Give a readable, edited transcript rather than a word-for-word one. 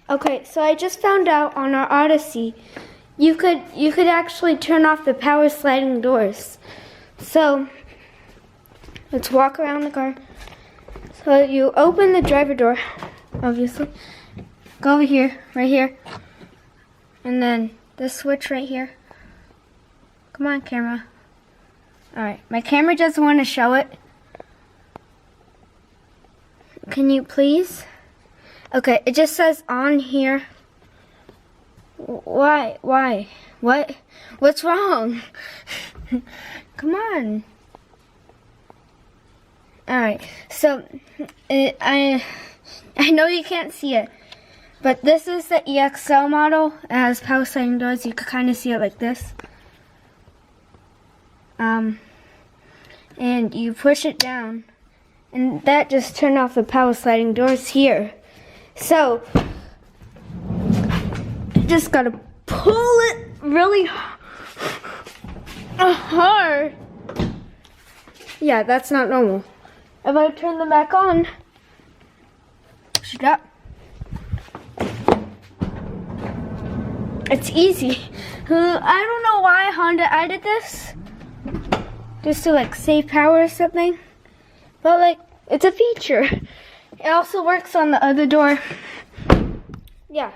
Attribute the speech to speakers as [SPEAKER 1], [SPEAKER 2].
[SPEAKER 1] Okay, so I just found out on our Odyssey, you could actually turn off the power sliding doors. So let's walk around the car. So you open the driver door, obviously. Go over here, right here. And then this switch right here. Come on, camera. Alright, my camera doesn't want to show it. Can you please? Okay, it just says on here. Why? What? What's wrong? Come on. Alright, so I know you can't see it, but this is the EXL model. It has power sliding doors. You can kind of see it like this. And you push it down, and that just turned off the power sliding doors here. So you just gotta pull it really hard. Yeah, that's not normal. If I turn them back on, shut up. It's easy. I don't know why Honda added this, just to like save power or something. But like, it's a feature. It also works on the other door. Yeah.